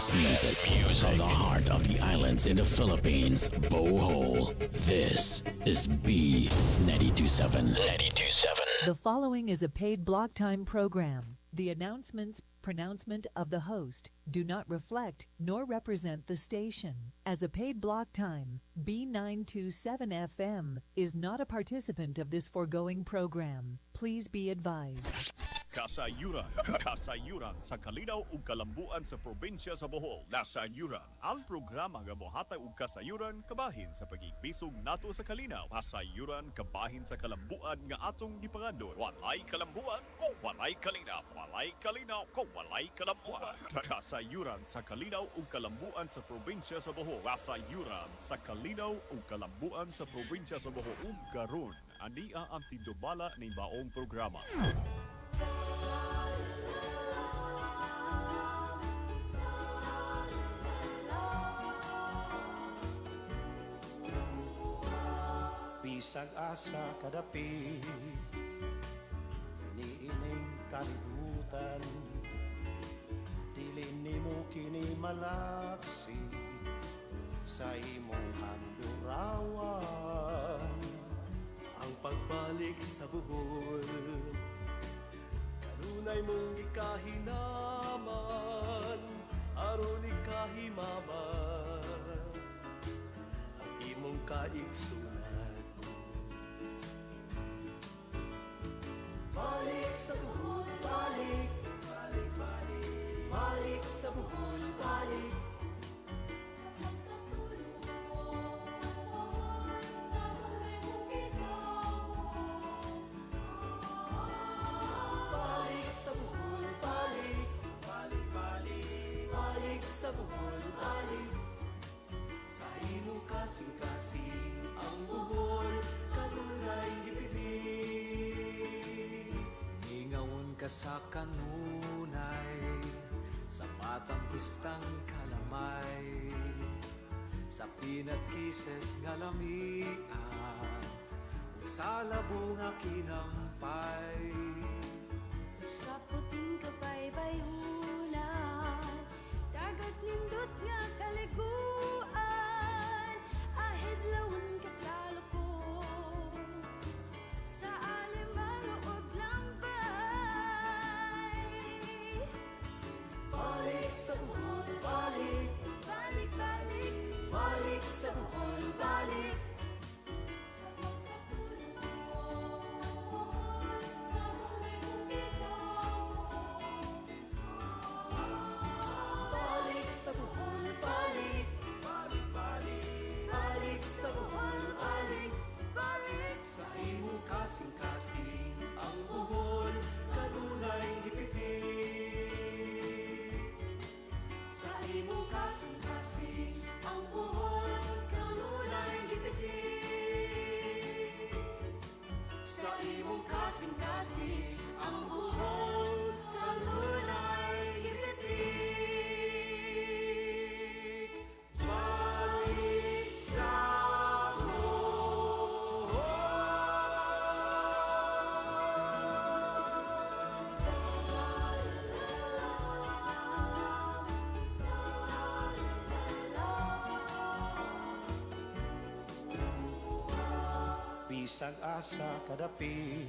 best music from the heart of the islands in the Philippines, Bohol. This is B92.7. The following is a paid block time program. The announcements, pronouncement of the host do not reflect nor represent the station. As a paid block time, B927 FM is not a participant of this foregoing program. Please be advised. Kasayuran sa kalinaw ug kalambuan sa probinsya sa Bohol. Kasayuran, ang programa nga mohatag og kasayuran kabahin sa pag-igbisog nato sa kalinaw. Kasayuran kabahin sa kalambuan nga atong gipangandon. Walay kalambuan o walay kalinaw. Walay kalinaw o walay kalambuan. Kasayuran sa kalinaw ug kalambuan sa probinsya sa Bohol. Kasayuran sa kalinaw ug kalambuan sa probinsya sa Bohol. Ug karon ania ang tindubala ning baong programa. Bisag asa kadapi niining kalibutan dili nimo kini malaksi sa imong handurawan ang pagbalik sa buhol kanunay mong gikahinaman aron ikahimaman ang imong kaigsunan. Balik sa buhol, balik, balik, balik, balik sa buhol, balik. Balik sa buhol, balik, balik, balik, balik sa buhol, balik. Sa imong kasing-kasing ang buhol, kanunay gipipig. Ingawon ka sa kanunay, sa matang pistang kalamay, sa peanut kisses nga lamian, ug sa labong nga kinampay. Sa puting kabaybayunan, dagat nindot nga kaliguan, ahidlawon ka sa lukon, sa alimang uod lampay. Balik sa buhol, balik, Balik, balik, balik sa buhol, balik. Balik sa buhol, balik, balik, balik, balik sa buhol, balik, balik. Sa imong kasing-kasing ang buhol, kanunay gipipig. Sa imong kasing-kasing ang buhol, kanunay gipipig. Sa imong kasing-kasing ang buhol, kanunay gipipig. Balik sa bisag asa kadapi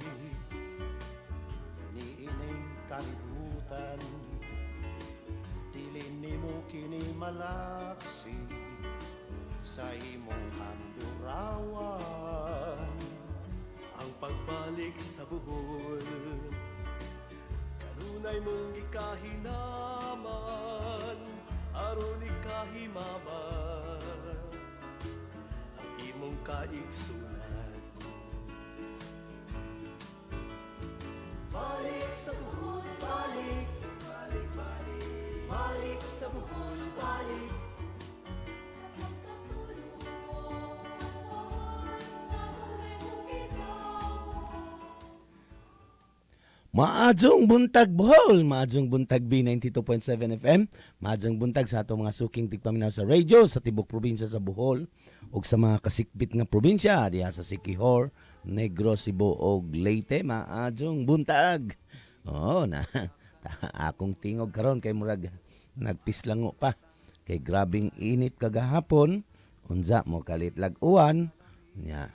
niining kalibutan dili nimo kini malaksi sa imong handurawan ang pagbalik sa buhol kanunay mong ikahinaman aron ikahimaman ang imong kaigsunan. Balik sa buhol, balik, balik, balik, balik sa buhol, balik. Maadjong buntag Bohol, maadjong buntag B92.7 FM, maadjong buntag sa atong mga suking tigpaminaw sa radio sa tibok probinsya sa Bohol ug sa mga kasikbit nga probinsya diha sa Siquijor, Negros, Cebu ug Leyte. Maadjong buntag. Oh na akong tingog karon kay murag nagpislango pa. Kay grabing init kagahapon, unsa mo kalit lag-uwan, nya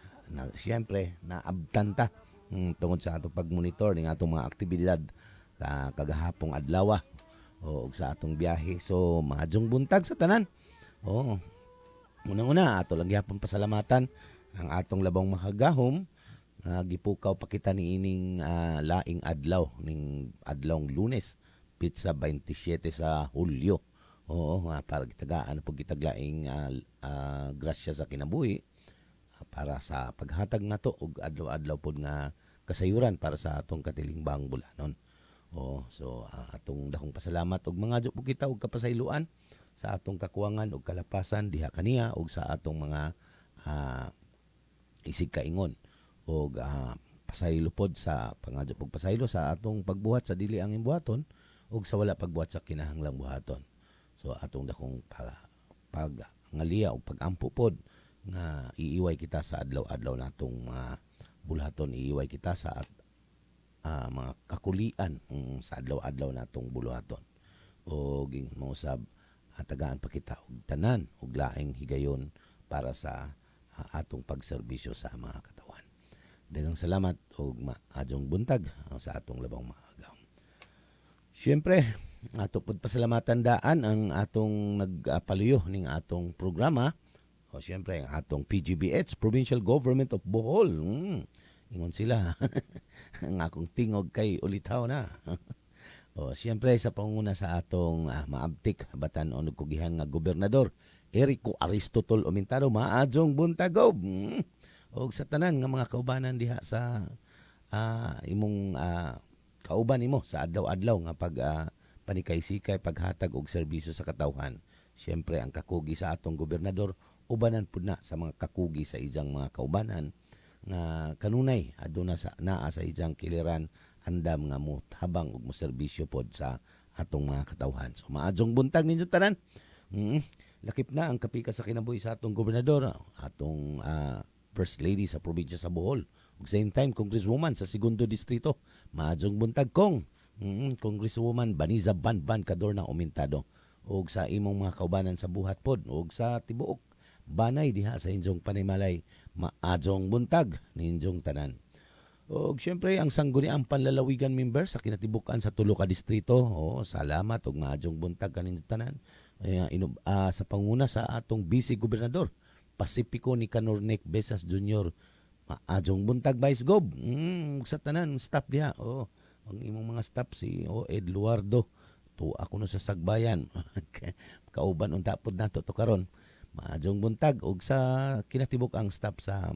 siyempre naabtan ta tungod sa atong pagmonitor ning atong mga aktibidad kagahapong adlaw o sa atong biyahe. So mahadjong buntag sa tanan. Oo. Unang-una ato lang gyapon pasalamatan ang atong labang makagahom gipukaw pa kita ni ining laing adlaw ning adlawng Lunes pitsa 27 sa Hulyo. Oo, para gitagaan po gitaglaing grasya sa kinabuhi para sa paghatag nato og adlaw-adlaw pod nga kasayuran para sa atong katilimbang bulanon. So atong dakong pasalamat og mga po kita og kapasayloan sa atong kakuwangan og kalapasan diha kaniya og sa atong mga isig kaingon og pasaylo pod sa pangadyo og pasaylo sa atong pagbuhat sa dili ang imbuhaton og sa wala pagbuhat sa kinahanglang buhaton. So atong dakong pagngaliya o pagampo pod nga iiway kita sa adlaw-adlaw natong mga bulaton, iiway kita sa mga kakulian sa adlaw-adlaw natong bulaton. O mausab tagaan pa kita og tanan og laing higayon para sa atong pagserbisyo sa mga katawan. Daghang salamat og maadjong buntag sa atong labang maagaw. Siyempre, ato pod pasalamatan daan ang atong nagpaluyo ning atong programa. O siyempre, ang atong PGBH, Provincial Government of Bohol. Ingon sila. Ang akong tingog kay ulitaw na. O siyempre, sa panguna sa atong maabtik, batan-on og kugihan nga gobernador, Erico Aristotol Omintado, maadjong buntagob. O sa tanan nga mga kaubanan diha sa imong kauban nimo sa adlaw-adlaw nga pag panikay-sikay paghatag og serbisyo sa katawhan. Siyempre ang kakugi sa atong gobernador ubanan pud na sa mga kakugi sa ijang mga kaubanan nga kanunay aduna sa naa sa ijang kiliran andam nga mo habang og mo serbisyo pod sa atong mga katawhan. So maadjong buntag ninyo tanan. Lakip na ang kapika sa kinabuhi sa atong gobernador, atong First Lady sa probinsya sa Bohol. Ug same time Congresswoman sa Segundo Distrito. Maadjong buntag kong Congresswoman Baniza Banban Cadorna Omintado. Ug sa imong mga kaubanan sa buhat pod ug sa tibuok banay diha sa injong panimalay, maadjong buntag ninjong tanan. Ug syempre ang sangguniang panlalawigan member sa kinatibukan sa tulo ka distrito. Salamat ug maadjong buntag kaninyo tanan. Sa panguna sa atong Vice Gobernador Pacifico Nicanor Nick Besas Jr. Maadjong buntag Vice Gob. Sa tanan staff diha. Ang imong mga staff si Ed Luardo. Ako no sa Sagbayan. Kauban unta pod nato to karon. Maadjong buntag og sa kinatibuk ang staff sa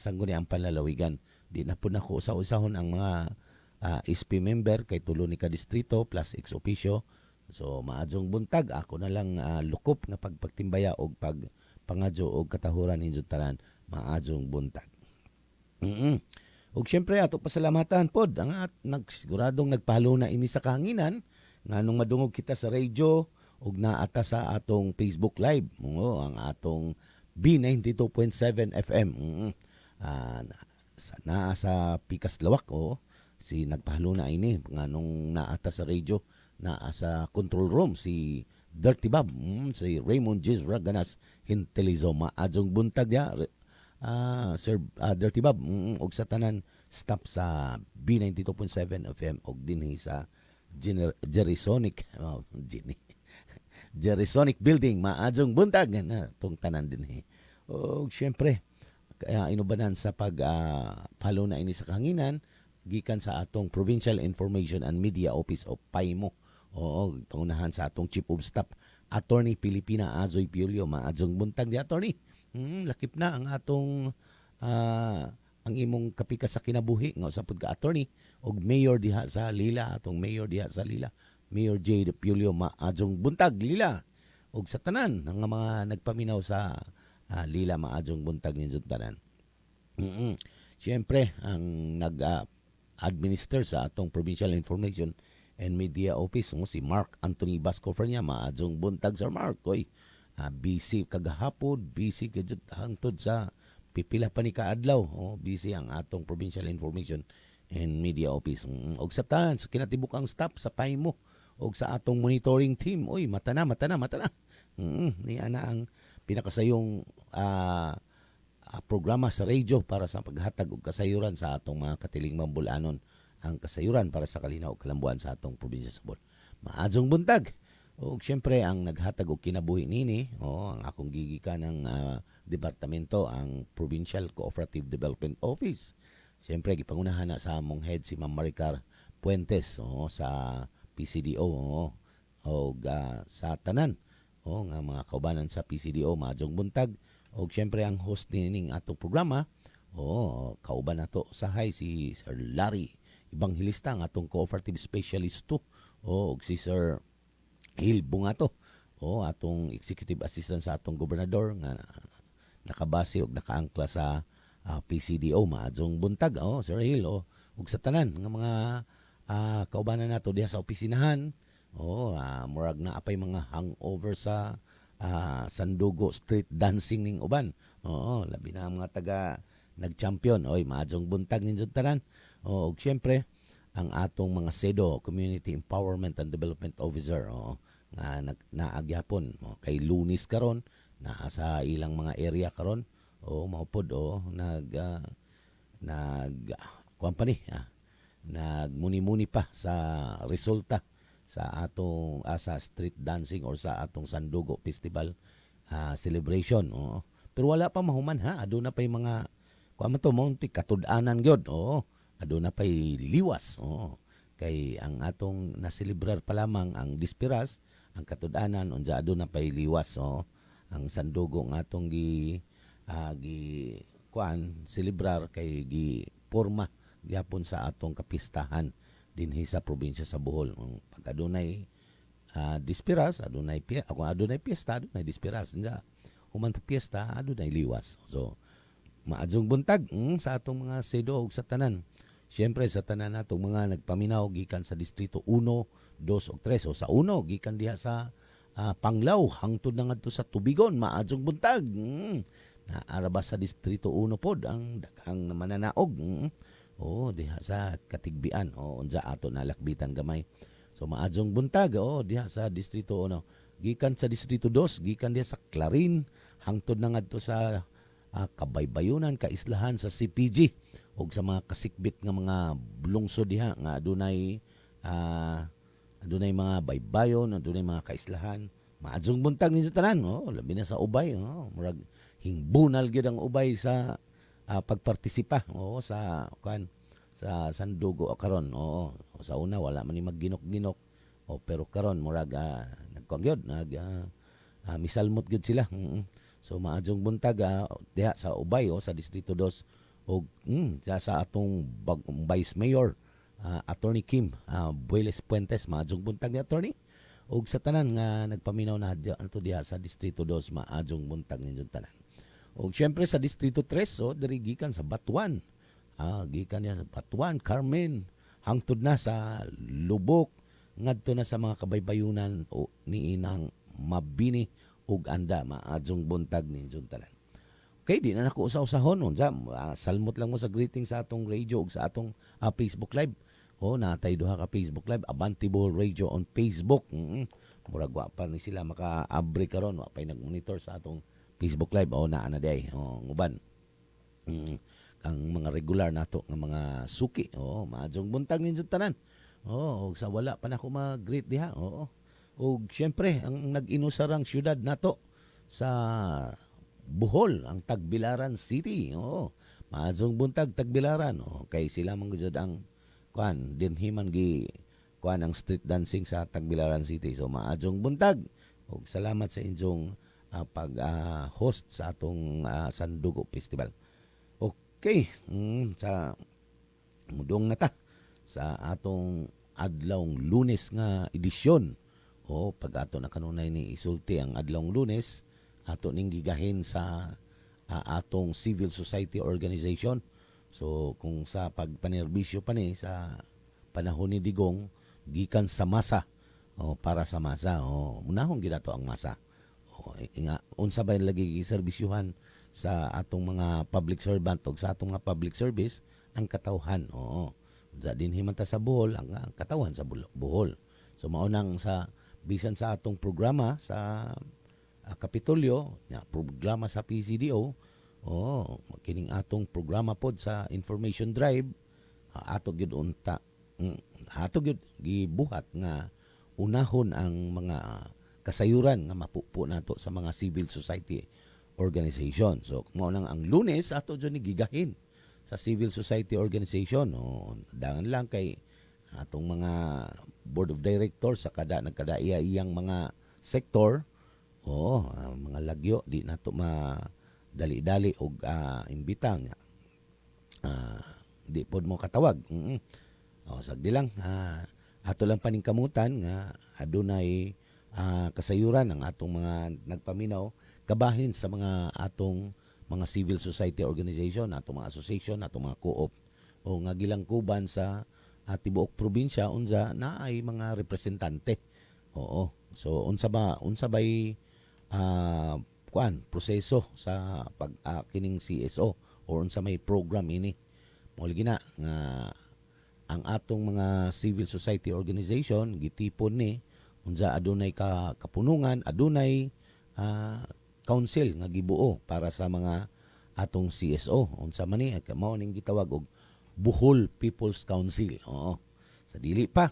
sangguniang panlalawigan. Di na po nako usa-usahon ang mga SP member kay tulo ni ka distrito plus ex officio. So maadjong buntag ako na lang lukop nga pagtimbaya og pangadyo og katahuran ninyo tanan. Maadjong buntag. Ug syempre ato pasalamatan pod ang nagsiguradong nagpahalo na ini sa kahanginan nganong madungog kita sa radio ug naata sa atong Facebook Live. Ang atong B92.7 FM. Naa sa Pikas Lawak si nagpahalo na ini nganong naata sa radio, naa sa control room si Dirty Bob, si Raymond Giz Raganas Hintelizo. Maadjong buntag ya Sir Dirty Bob og sa tanan staff sa B92.7 FM og dinhi sa Gerisonic Gerisonic Building. Maadjong buntag na tong tanan dinhi. Og syempre inubanan sa palo na ini sa kahanginan gikan sa atong Provincial Information and Media Office o PAIMO. Unahan sa atong Chief of Staff Attorney Pilipina Azoy Piolio. Maadjong buntag di attorney. Lakip na ang atong ang imong kapika sa kinabuhi nga usapod ka attorney og mayor diha sa Lila, atong mayor diha sa Lila, Mayor J. Piolio. Maadjong buntag Lila og sa tanan ng mga nagpaminaw sa Lila. Maadjong buntag ninyo tanan. Siyempre ang nag-administer sa atong Provincial Information and Media Office si Mark Anthony Bascofer niya. Maadjong buntag Sir Mark. Busy kagahapon, busy kajud hangtod sa pipila pa ni kaadlaw. Busy ang atong Provincial Information and Media Office. Og sa tanan sa kinatibuk ang staff sa PAIMO og sa atong monitoring team. Oy, mata na. Ni ana ang pinakasayong programa sa radyo para sa paghatag og kasayuran sa atong mga katiling mambulanon, ang kasayuran para sa kalinaw ug kalambuan sa atong probinsya sa Bohol. Maadjong buntag. O syempre ang naghatag og kinabuhi nini, ang akong gigikan ng departamento, ang Provincial Cooperative Development Office. Syempre gipangunahan na sa among head si Ma'am Maricar Puentes sa PCDO o sa tanan nga mga kaubanan sa PCDO. Maadjong buntag. O syempre ang host nining atong programa, kauban nato sahay si Sir Larry Evangelista, ang atong cooperative specialist to, og si Sir Hil Bungato, atong executive assistant sa atong gobernador nga nakabase og nakaangkla sa PCDO. Maadjong buntag, Sir Hil, ug sa tanan nga mga kaubanan nato diha sa opisinahan, murag na apay mga hangover sa Sandugo street dancing ning uban. Labi na ang mga taga nag-champion. Maadjong buntag ninyo tanan. Ug syempre ang atong mga SEDO, Community Empowerment and Development Officer, nga naagyapon kay Lunis karon, naa sa ilang mga area karon, maupod nagmuni-muni pa sa resulta sa atong sa street dancing or sa atong Sandugo Festival celebration. Pero wala pa mahuman aduna pay mga katud-anan gyud. Aduna pay liwas. Kay ang atong naselebrar pa lamang ang Dispiras, ang katud-anan unja aduna pay liwas. Ang Sandugo nga atong celebrar kay forma gyapon sa atong kapistahan dinhi sa probinsya sa Bohol. Pag adunay Dispiras, adunay piyesta, adunay Dispiras. Human ta piyesta, adunay liwas. So maadjong buntag sa atong mga SEDO ug sa tanan. Siyempre sa tanan natong mga nagpaminaw gikan sa Distrito 1, 2 ug 3. Sa 1 gikan diha sa Panglao hangtod na ngadto sa Tubigon. Maadjong buntag. Naaraba sa Distrito 1 pod ang daghang mananaog. Diha sa Katigbian. Unsa ato nalakbitan gamay. So maadjong buntag diha sa Distrito 1. Gikan sa Distrito 2, gikan diha sa Clarin hangtod na ngadto sa Kabaybayunan, Kaislahan sa CPG ug sa mga kasikbit nga mga lungsod diha nga adunay mga baybayon, adunay mga kaislahan. Maadjong buntag ninyo tanan, labi na sa ubay, murag hingbunal gyud ang ubay sa pagpartisipa sa Sandugo karon. Sa una wala man ni magginok-ginok, pero karon murag nagkuan gyud, misalmot gyud sila. So maadjong buntag diha sa ubay sa Distrito 2 og sa atong Vice Mayor Attorney Kim Bueles Puentes. Maadjong buntag ni attorney. Og sa tanan nga nagpaminaw na diha sa Distrito 2, maadjong buntag ninyo tanan. Og syempre sa Distrito 3, diri gikan sa Batuan. Gikan niya sa Batuan, Carmen, hangtod na sa Lubok, ngadto na sa mga kabaybayunan ni inang Mabini ug Anda. Maadjong buntag ninyo tanan. Okay, di na nako usa-usahon. Salmot lang mo sa greeting sa atong radio ug sa atong Facebook Live. Natay duha ka Facebook Live, Abante Bohol Radio on Facebook. Murag wa pa ni sila maka-abre karon, wa pay nag-monitor sa atong Facebook Live. Naa na day. Nguban. Ang mga regular nato nga mga suki. Maadjong buntag ninyo tanan. Ug sa wala pa nako mag-greet diha. Ug syempre ang nag-inusarang syudad nato sa Bohol, ang Tagbilaran City. Maadjong buntag Tagbilaran. Kay sila man gud ang dinhiman ang street dancing sa Tagbilaran City. So maadjong buntag. Ug salamat sa inyong pag-host sa atong Sandugo Festival. Okay, sa mudong na ta sa atong adlawng Lunes nga edisyon. Pag ato na kanunay ni isulti ang adlawng Lunes, ato ning gigahin sa atong civil society organization. So kung sa pagpanerbisyo pa ni sa panahon ni Digong, gikan sa masa para sa masa. Munahon gid ato ang masa. Unsa ba lagi giserbisyuhan sa atong mga public servant o sa atong mga public service ang katawhan. Sa dinhi man ta sa Bohol ang katawhan sa Bohol. So maunang sa bisan sa atong programa sa Kapitolyo, programa sa PCDO, kining atong programa pod sa information drive, ato gyud unta, ato gyud gibuhat nga unahon ang mga kasayuran nga mapupo nato sa mga civil society organization. So mao nang ang Lunes ato jud ni gigahin sa civil society organization. Dangan lang kay atong mga board of directors sa nagkadaiya-iyang mga sektor, mga lagyo di nato dali-dali og imbitang di pod mo katawag. Sagdi lang ato lang paningkamutan nga adunay kasayuran ang atong mga nagpaminaw kabahin sa mga atong mga civil society organization, atong mga association, atong mga co-op o nga gilangkuban sa tibuok probinsya unsa na ay mga representante. So unsa bay proseso sa kining CSO or unsa may program ini. Mo lagi na nga ang atong mga civil society organization gitipon ni unsa adunay kapunungan, adunay council nga gibuo para sa mga atong CSO. Unsa man ni mao ning gitawag og Bohol People's Council. Sa dili pa.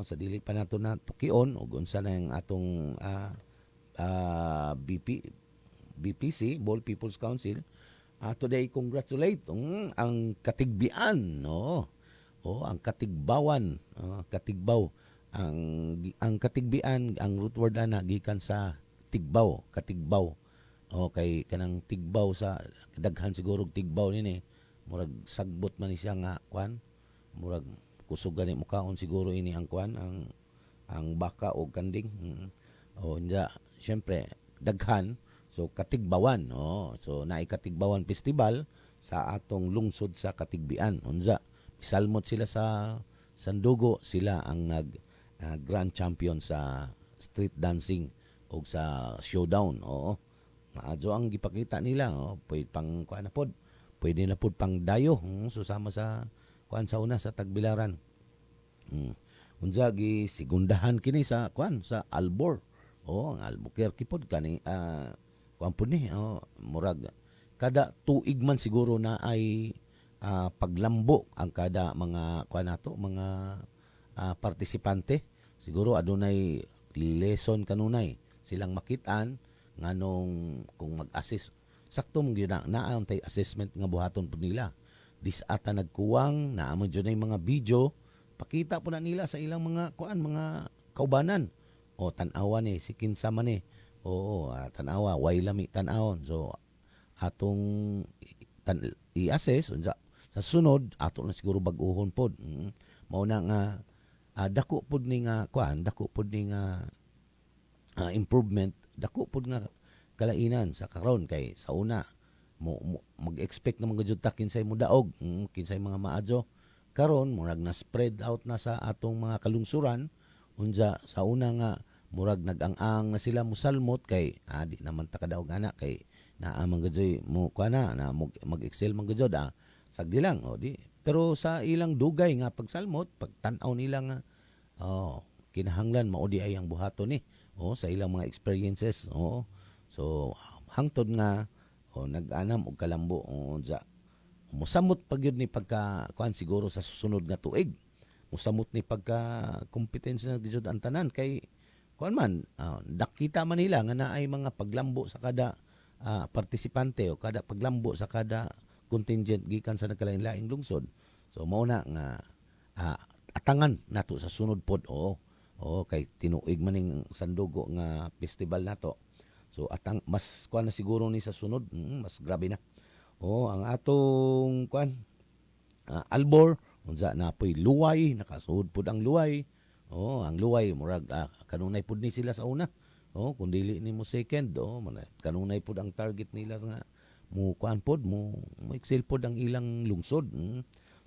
Sa dili pa nato na tukion og unsa na ang atong BPC, Bohol People's Council. Today congratulate ang katigbian, ang katigbawan, katigbaw. Ang katigbian, ang root word na gikan sa tigbaw, katigbaw. Kay kanang tigbaw sa daghan siguro tigbaw nini. Murag sagbot man ni siya nga murag kusog gani mukaon siguro ini ang ang baka o kanding. Syempre daghan, so katigbawan. So naay katigbawan festival sa atong lungsod sa Katigbian. Misalmot sila sa Sandugo, sila ang grand champion sa street dancing o sa showdown. Maadyo ang gipakita nila. Pwede pang pwede na pod pang dayo, susama sa sa una sa Tagbilaran. Unsa gi sigundahan kini sa sa Albor. Ang Albuquerque pod kani pod ni murag kada tuig man siguro na ay paglambo ang kada mga mga partisipante. Siguro adunay lesson kanunay silang makitaan nganong kung mag-assist sakto mong yun naantay assessment nga buhaton po nila. Ata nagkuwang, naamon dyan yung mga video, pakita po na nila sa ilang mga mga kaubanan. Tanawa ni, si kinsa man ni. Tanawa, way lami tanawon. So, atong i-assess, sa sunod, ato na siguro baguhon po. Mauna nga, dako po ni nga, dako po ni nga improvement, dako po nga kalainan sa karon kay sa una mag-expect na mga ta kinsay mo daog, kinsay mga maadyo karon murag na spread out na sa atong mga kalungsuran. Unsa sa una nga murag nag-ang na sila musalmot kay di naman ta kadaog ana kay naa man gadyoy mo na mag-excel man gadyod sagdi lang di pero sa ilang dugay nga pagsalmot pagtan-aw nila nga kinahanglan mao di ay ang buhaton ni sa ilang mga experiences. So hangtod nga nag-anam og kalambo musamot pagyud ni pagka siguro sa susunod nga tuig. Musamot ni pagka kompetensya na gid ang tanan kay dakita man nila nga naay mga paglambo sa kada partisipante o kada paglambo sa kada contingent gikan sa nagkalain-laing lungsod. So mao na nga atangan nato sa sunod pod kay tinuig man ning Sandugo nga festival nato. So atang mas na siguro ni sa sunod, mas grabe na. Ang atong Albor unsa na poy luway, nakasuod pud ang luway. Ang luway murag kanunay pud ni sila sa una. Kung dili ni mo second, kanunay pud ang target nila nga mo pod mo excel pod ang ilang lungsod.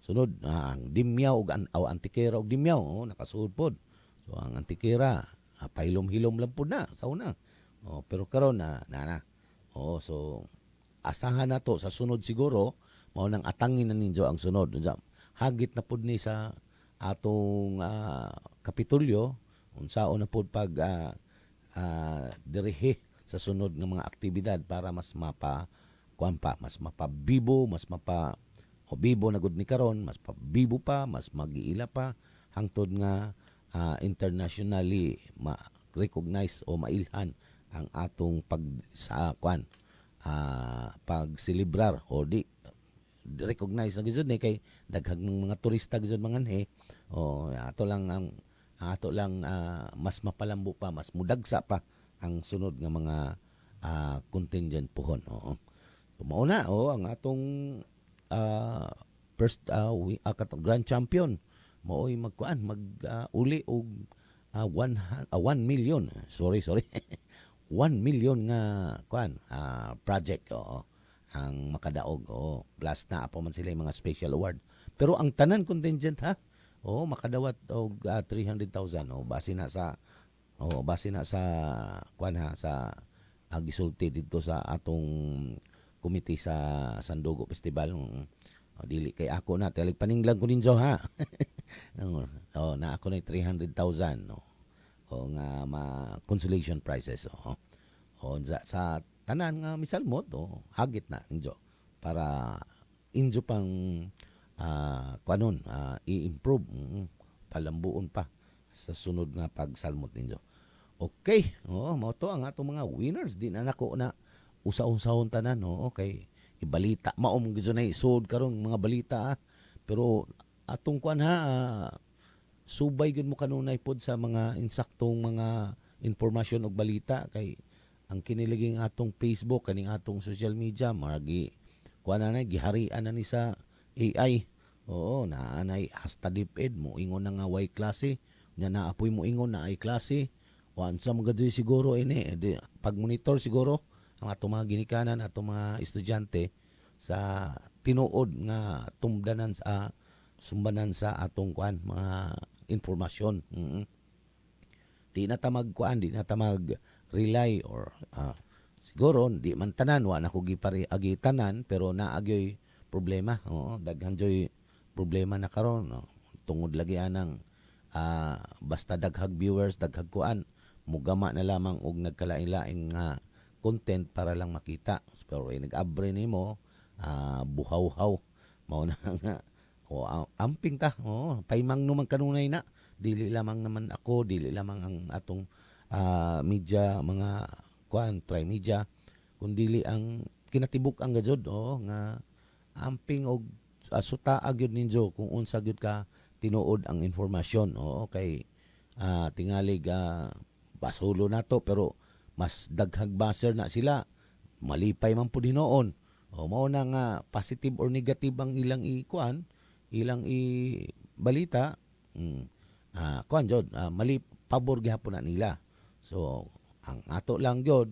Sunod ang Dimyaw ug Antikera ug Dimyaw, nakasuod pod. So ang Antikera pailom-hilom lang pud na sa una. Pero karon na. So asahan na to sa sunod siguro mao nang atangin na ninyo ang sunod. Hagit na pud ni sa atong Kapitolyo unsaon na pod pag dirihe sa sunod nga mga aktibidad para mas mas mapabibo, mas mapa o bibo na gud ni karon, mas pabibo pa, mas magiila pa hangtod nga internationally ma-recognize o mailhan ang atong pag celebrar o di recognize na gizud ni kay daghang mga turista gizud manganhi o ato lang mas mapalambo pa, mas mudagsa pa ang sunod nga mga contingent pohon. Oo. So, mauna ang atong first grand champion maoy uli og 1 million. Sorry. 1 million nga project ang makadaog plus na pa man sila yung mga special award. Pero ang tanan contingent makadawat og 300,000 base na sa sa gisulti dito sa atong komite sa Sandugo Festival. Dili kay ako na paninglang ko ninyo ha. Na ako na 300,000 nga consolation prizes sa tanan nga misalmot hagit na ninyo para injo pang i-improve palambuon pa sa sunod nga pagsalmot ninyo. Okay, mao to ang atong mga winners. Di na nako na usa-usahon tanan okay. Ibalita maom gizo na isod karon mga balita pero atong subay gyud mo kanunay pod sa mga insaktong mga impormasyon og balita kay ang kiniliging atong Facebook kaning atong social media margi giharian na ni sa AI. Naanay hasta DepEd mo ingon na nga way klase nya naapoy mo ingon na ay klase wan sa mga siguro pag monitor siguro ang atong mga ginikanan, atong mga estudyante sa tinuod nga tumdanan sa sumbanan sa atong mga informasyon. Di na ta mag-rely or siguro di man tanan wa na ko gipari tanan pero naagyoy problema. Daghan joy problema na karon tungod lagi anang basta daghag viewers, daghag mugama na lamang og nagkalain-lain nga content para lang makita. Pero nag-abre nimo buhaw-haw mao na nga amping ta paymang numan kanunay na dili lamang naman ako, dili lamang ang atong media mga tri-media kundi ang kinatibuk ang gajud nga amping og suta gyud ninyo kung unsa gyud ka tinuod ang informasyon kay tingalig basulo nato pero mas daghag baser na sila malipay man pud hinoon mao na nga positive or negative ang ilang ilang balita jud mali pabor gyapon na nila. So ang ato lang jud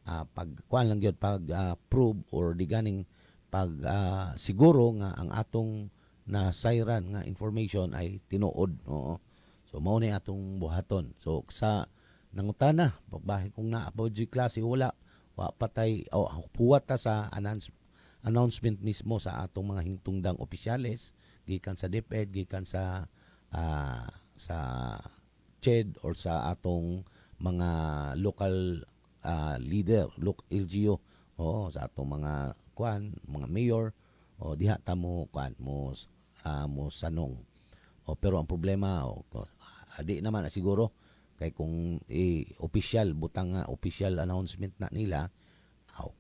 pag lang jud pag prove or diganing pag siguro nga ang atong na sayran nga information ay tinuod. So mao ni atong buhaton. So sa nangutana pagbahay kung naapod klase wa patay puwat ta sa announcement mismo sa atong mga hingtungdang opisyales gikan sa DepEd, gikan sa CHED or sa atong mga local leader, LGU sa atong mga mga mayor diha ta mo mo sanong. Pero ang problema di naman siguro kay kung official butang official announcement na nila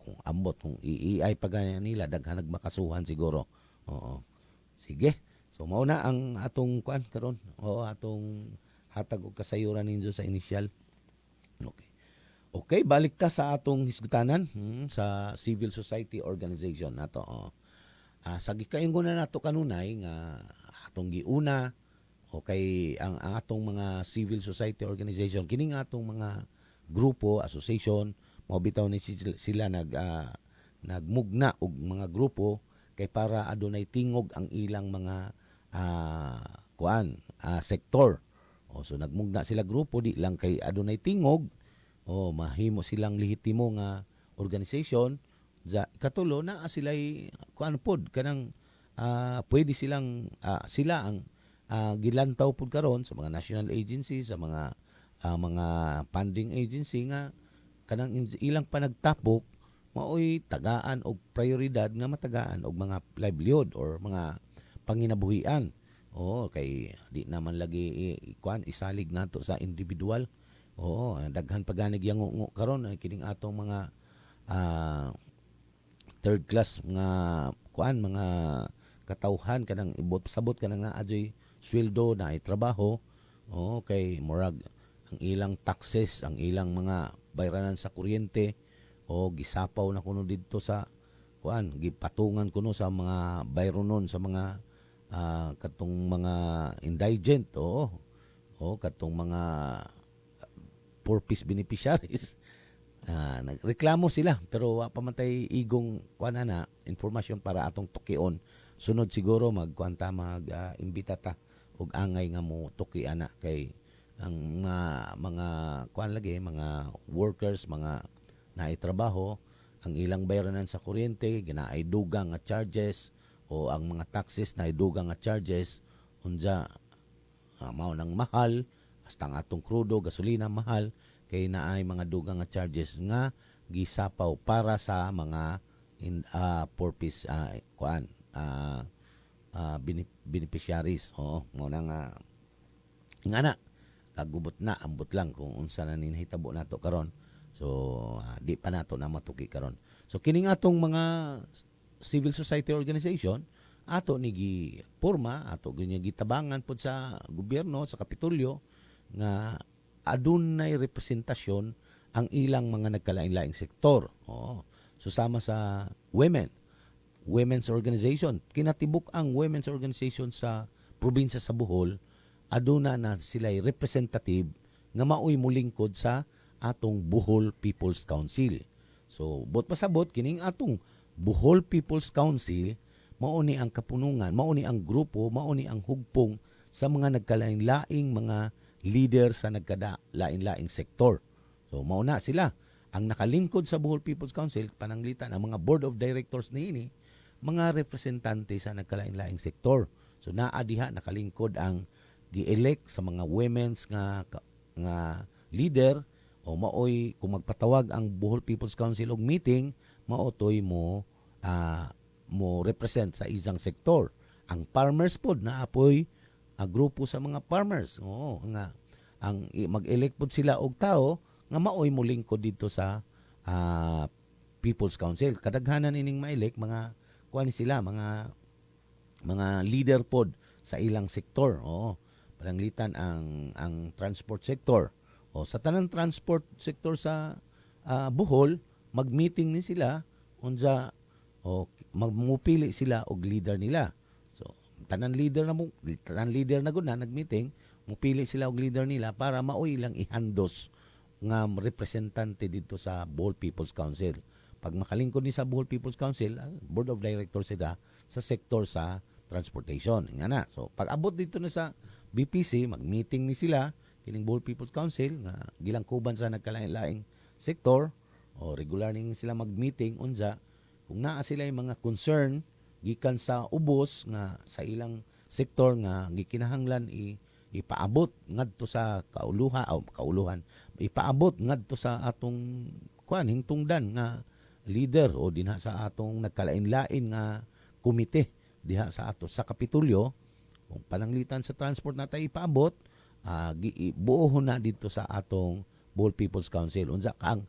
kung ambot kung i-AI pa ganyan nila daghan nagmakasuhan siguro. Sige. So mao na ang atong karon atong hatag og kasayuran ninyo sa initial. Okay, balik ta sa atong hisgutanan sa civil society organization nato. Sa gikaingon na nato kanunay nga atong giuna okay ang atong mga civil society organization kining atong mga grupo, association mao bitaw ni sila nagmugna og mga grupo kay para adunay tingog ang ilang mga sektor. So nagmugna sila grupo di lang kay adunay tingog mahimo silang lehitimo nga organization katulo na sila'y pod kanang pwede silang sila ang gilantaw pud karon sa mga national agencies, sa mga mga funding agency nga kanang ilang panagtapok maoy tagaan og prioridad nga matagaan og mga livelihood or mga panginabuhian. Oo, kay di naman lagi isalig nato sa individual. Oo, daghan pa ganig yang ngungo karon ay kining atong mga third class nga mga katawhan kanang ibot sabot kanang adyoy sweldo na ay trabaho. Oo, kay murag ang ilang taxes, ang ilang mga bayranan sa kuryente o gisapaw na kuno didto sa gipatungan kuno sa mga bayronon sa mga katong mga indigent katong mga purpose beneficiaries. Nagreklamo sila pero wa pa man tay igong informasyon para atong tukion. Sunod siguro imbita ta og angay nga mo tuki ana kay ang mga mga workers, mga naitrabaho, ang ilang bayranan sa kuryente ginaay dugang nga charges o ang mga taxes na dugang nga charges unja mao nang mahal hasta ang atong krudo gasolina mahal kay naay mga dugang nga charges nga gisapaw para sa mga purpose beneficiaries. Mao na nga kagubot na ambot lang kung unsa na ninahitabo nato karon. So di pa nato na matuki karon. So kining atong mga civil society organization ato ni giporma ato gitabangan pod sa gobyerno sa Kapitolyo nga adunay representasyon ang ilang mga nagkalain-laing sektor. Susama sa women's organization. Kinatibuk ang women's organization sa probinsya sa Bohol aduna na sila'y representative nga maoy mulingkod sa atong Bohol People's Council. So bot pasabot kining atong Bohol People's Council mao ni ang kapunungan, mao ni ang grupo, mao ni ang hugpong sa mga nagkalain-laing mga leader sa nagkalain-laing sektor. So mao na sila ang nakalingkod sa Bohol People's Council pananglitan ang mga board of directors niini mga representante sa nagkalain-laing sektor. So naa diha nakalingkod ang gi-elect sa mga women's nga leader o maoy kung magpatawag ang Bohol People's Council og meeting maotoy mo represent sa isang sektor. Ang farmers pod na apoy grupo sa mga farmers. Nga ang mag-elect pod sila og tao nga maoy molingkod dito sa People's Council. Kadaghanan ining ma-elect mga sila mga leader pod sa ilang sektor. Pananglitan ang transport sector. Sa tanang transport sector sa Bohol, mag-meeting ni sila unsa magmupili sila og leader nila. So tanan leader na gud na nag-meeting, mupili sila og leader nila para maoy ilang ihandos nga representante dito sa Bohol People's Council. Pag makalingkod ni sa Bohol People's Council, board of directors sila sa sektor sa transportation. Nga na. So pag abot dito na sa BPC, mag-meeting ni sila kining Bohol People's Council nga gilangkuban sa nagkalain-laing sektor o regular ning sila mag-meeting unsa kung naa sila yung mga concern gikan sa ubos nga sa ilang sektor nga gikinahanglan ipaabot ngadto sa kauluhan ipaabot ngadto sa atong hingtungdan nga leader o dinha sa atong nagkalain-lain nga komite diha sa ato sa Kapitolyo kung pananglitan sa transport na tayo ipaabot buohon na dito sa atong Bohol People's Council unsa ang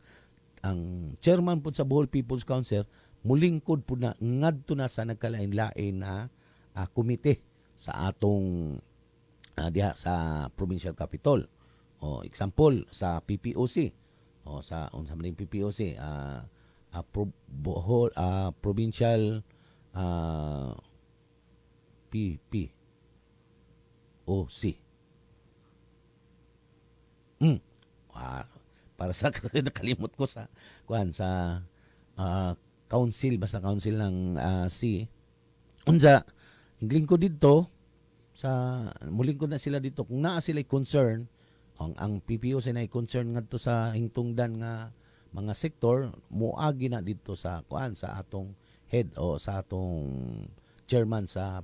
chairman po sa Bohol People's Council mulingkod po na ngadto na sa nagkalain-lain na komite sa atong diha sa provincial capital. Example sa PPOC sa unsa man PPOC Bohol provincial PPOC. Para sa nakalimot ko sa council basta council ng C unsa ingling ko dito sa muling ko na sila dito kung naa sila concern ang PPO sa nay concern ngadto sa hingtungdan nga mga sektor moagi na dito sa sa atong head o sa atong chairman sa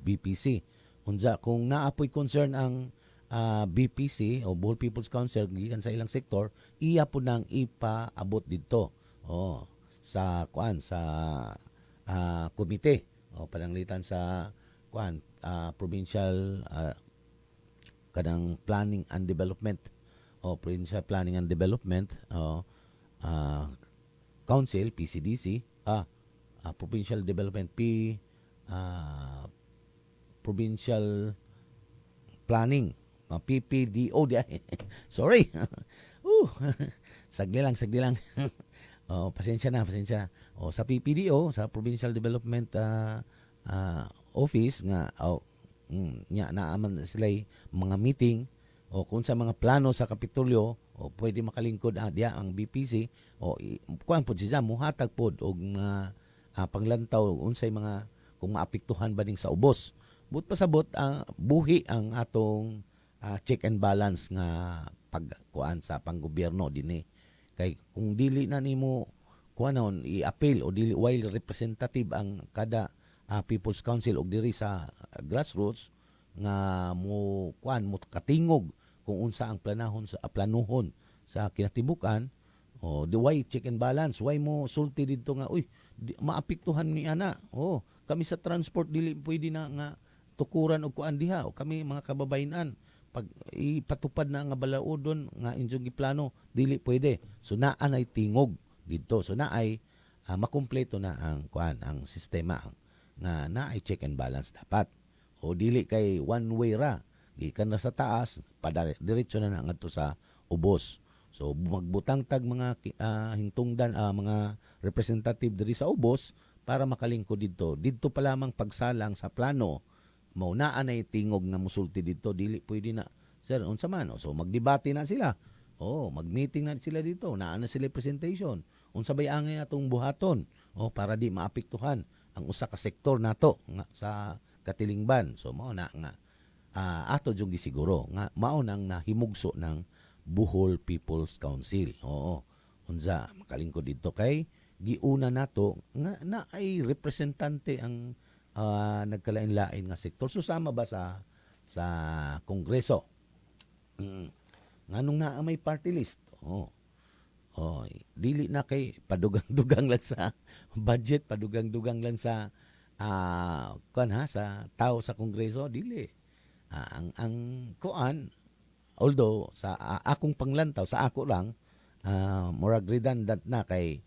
BPC unsa kung naapoy concern ang BPC o Bohol People's Council gikan sa ilang sektor iya po nang ipaabot dito sa komite o pananglitan sa provincial kanang planning and development o provincial planning and development council PCDC provincial development provincial planning PPDO di ay. Sorry. Sagli lang. Pasensya na. Sa PPDO, sa Provincial Development Office nga nya naaman sila mga meeting o kung sa mga plano sa Kapitolyo o pwede makalingkod diya ang BPC o kuan pod siya muhatag pod og panglantaw unsay mga kung maapektuhan ba ning sa ubos. But pasabot buhi ang atong check and balance nga pagkuan sa panggobyerno dinhi. Kay kung dili na nimo kuanon i-appeal o dili while representative ang kada People's Council og diri sa grassroots nga mo katingog kung unsa ang planuhon sa kinatibukan o the why check and balance why mo sulti didto nga maapektuhan ni ana kami sa transport dili pwede na nga tukuran og kuan diha o kami mga kababayan pag ipatupad na nga balaudon nga inyong giplano dili pwede so naa nay tingog didto so naay makumpleto na ang kuan ang sistema nga naay check and balance dapat o dili kay one way ra gikan na sa taas diretso na ngadto sa ubos so magbutang tag mga hingtungdan mga representative diri sa ubos para makalingkod didto pa lamang pagsalang sa plano mao naa nay tingog nga musulti didto dili pwede na sir unsa man so magdebate na sila mag-meeting na sila dito naa na sila presentation unsa bay angay atong buhaton para di maapektuhan ang usa ka sektor nato nga sa katilingban so mao na nga ato jud gisiguro nga mao nang nahimugso ng Bohol People's Council unsa makalingkod dito kay giuna nato nga naay representante ang nagkalain-lain nga sektor susama ba sa Kongreso nganong naa may party list dili na kay padugang-dugang lang sa budget padugang-dugang lang sa sa tao sa Kongreso dili ang kuan although sa akong panglantaw sa ako lang murag redundant na kay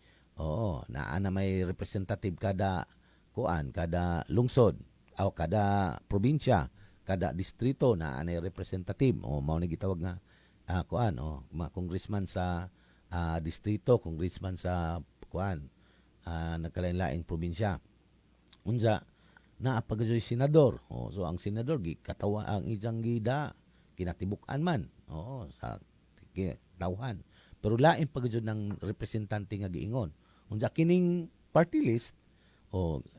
naa na may representative kada lungsod o kada probinsya kada distrito na anay representative mao na gitawag nga mga congressman sa distrito congressman sa nagkalain-laing probinsya unsa naa pagjoy senador so ang senador gikatawa ang ijang gida kinatibuk-an man sa tawhan pero lain pagjoy ng representante nga giingon unsa kining party list